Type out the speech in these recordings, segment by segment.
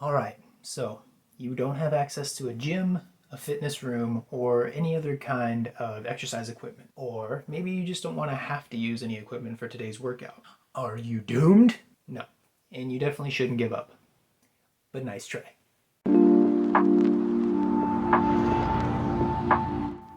All right, so you don't have access to a gym, a fitness room, or any other kind of exercise equipment. Or maybe you just don't want to have to use any equipment for today's workout. Are you doomed? No, and you definitely shouldn't give up. But nice try.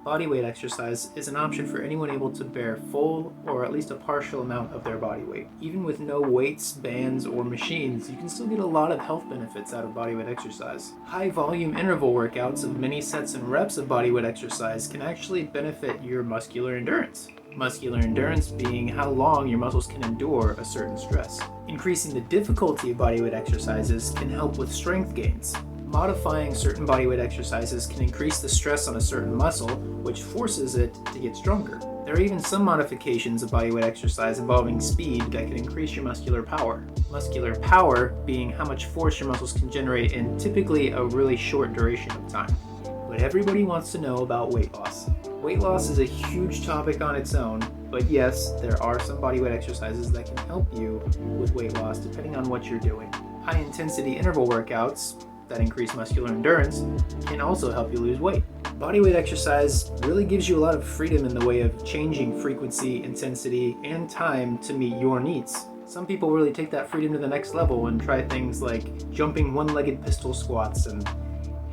Bodyweight exercise is an option for anyone able to bear full or at least a partial amount of their body weight. Even with no weights, bands, or machines, you can still get a lot of health benefits out of bodyweight exercise. High volume interval workouts of many sets and reps of bodyweight exercise can actually benefit your muscular endurance. Muscular endurance being how long your muscles can endure a certain stress. Increasing the difficulty of bodyweight exercises can help with strength gains. Modifying certain bodyweight exercises can increase the stress on a certain muscle, which forces it to get stronger. There are even some modifications of bodyweight exercise involving speed that can increase your muscular power. Muscular power being how much force your muscles can generate in typically a really short duration of time. But everybody wants to know about weight loss. Weight loss is a huge topic on its own, but yes, there are some bodyweight exercises that can help you with weight loss depending on what you're doing. High intensity interval workouts that increase muscular endurance can also help you lose weight. Bodyweight exercise really gives you a lot of freedom in the way of changing frequency, intensity, and time to meet your needs. Some people really take that freedom to the next level and try things like jumping one-legged pistol squats and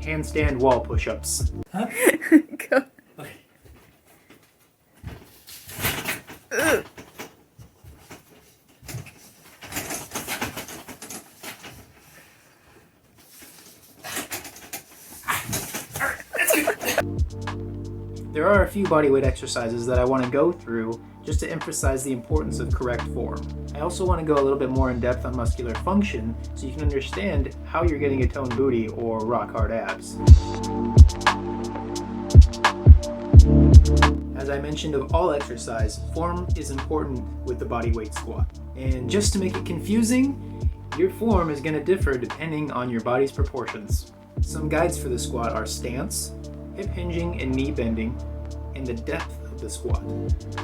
handstand wall push-ups. Huh? Go. Okay. There are a few bodyweight exercises that I want to go through just to emphasize the importance of correct form. I also want to go a little bit more in depth on muscular function so you can understand how you're getting a toned booty or rock hard abs. As I mentioned of all exercise, form is important with the bodyweight squat. And just to make it confusing, your form is going to differ depending on your body's proportions. Some guides for the squat are stance, hip hinging and knee bending, and the depth of the squat.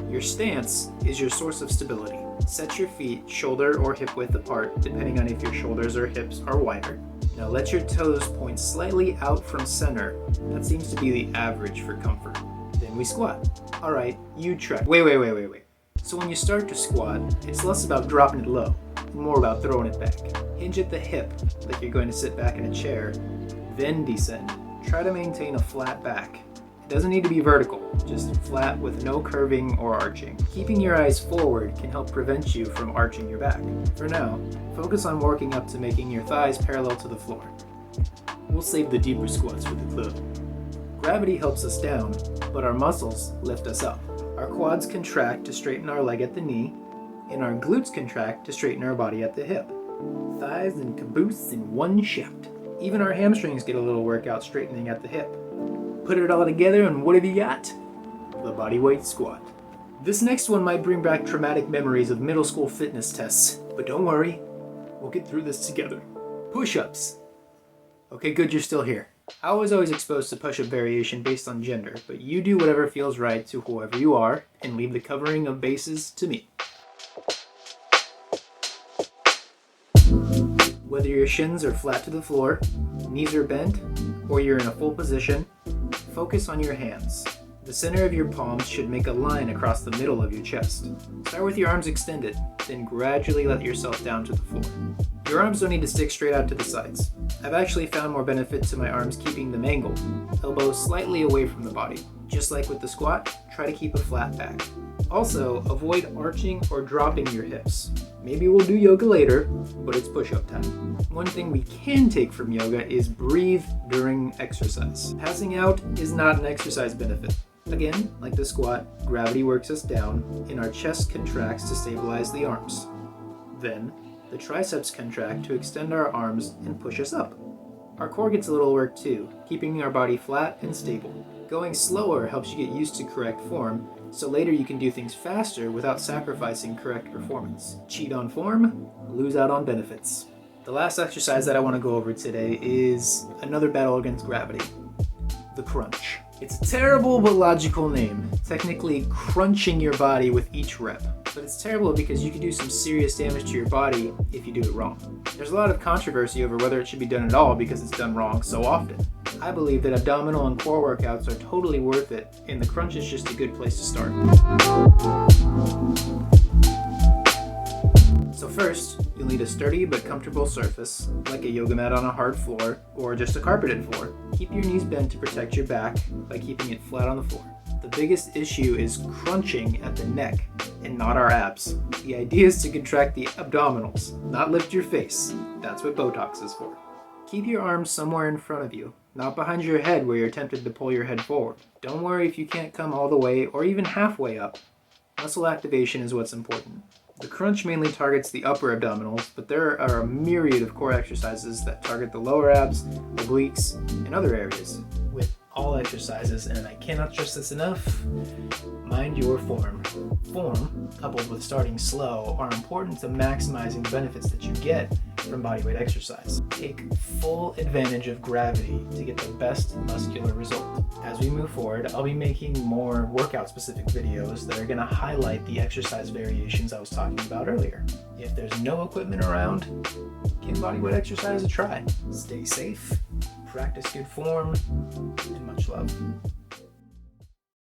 Your stance is your source of stability. Set your feet shoulder or hip width apart, depending on if your shoulders or hips are wider. Now let your toes point slightly out from center. That seems to be the average for comfort. Then we squat. All right, you try. Wait. So when you start to squat, it's less about dropping it low, and more about throwing it back. Hinge at the hip, like you're going to sit back in a chair, then descend. Try to maintain a flat back. It doesn't need to be vertical, just flat with no curving or arching. Keeping your eyes forward can help prevent you from arching your back. For now, focus on working up to making your thighs parallel to the floor. We'll save the deeper squats for the club. Gravity helps us down, but our muscles lift us up. Our quads contract to straighten our leg at the knee, and our glutes contract to straighten our body at the hip. Thighs and caboose in one shot. Even our hamstrings get a little workout straightening at the hip. Put it all together and what have you got? The bodyweight squat. This next one might bring back traumatic memories of middle school fitness tests, but don't worry, we'll get through this together. Push-ups. Okay, good, you're still here. I was always exposed to push-up variation based on gender, but you do whatever feels right to whoever you are and leave the covering of bases to me. Whether your shins are flat to the floor, knees are bent, or you're in a full position, focus on your hands. The center of your palms should make a line across the middle of your chest. Start with your arms extended, then gradually let yourself down to the floor. Your arms don't need to stick straight out to the sides. I've actually found more benefit to my arms keeping them angled, elbows slightly away from the body. Just like with the squat, try to keep a flat back. Also, avoid arching or dropping your hips. Maybe we'll do yoga later, but it's push-up time. One thing we can take from yoga is breathe during exercise. Passing out is not an exercise benefit. Again, like the squat, gravity works us down and our chest contracts to stabilize the arms. Then, the triceps contract to extend our arms and push us up. Our core gets a little work too, keeping our body flat and stable. Going slower helps you get used to correct form, so later you can do things faster without sacrificing correct performance. Cheat on form, lose out on benefits. The last exercise that I want to go over today is another battle against gravity, the crunch. It's a terrible but logical name, technically crunching your body with each rep. but it's terrible because you can do some serious damage to your body if you do it wrong. There's a lot of controversy over whether it should be done at all because it's done wrong so often. I believe that abdominal and core workouts are totally worth it, and the crunch is just a good place to start. So first, you'll need a sturdy but comfortable surface, like a yoga mat on a hard floor, or just a carpeted floor. Keep your knees bent to protect your back by keeping it flat on the floor. The biggest issue is crunching at the neck and not our abs. The idea is to contract the abdominals, not lift your face. That's what Botox is for. Keep your arms somewhere in front of you, not behind your head where you're tempted to pull your head forward. Don't worry if you can't come all the way or even halfway up. Muscle activation is what's important. The crunch mainly targets the upper abdominals, but there are a myriad of core exercises that target the lower abs, obliques, and other areas. With all exercises, and I cannot stress this enough, mind your form. Form, coupled with starting slow, are important to maximizing the benefits that you get from bodyweight exercise. Take full advantage of gravity to get the best muscular result. As we move forward, I'll be making more workout-specific videos that are going to highlight the exercise variations I was talking about earlier. If there's no equipment around, give bodyweight exercise a try. Stay safe, practice good form, and much love.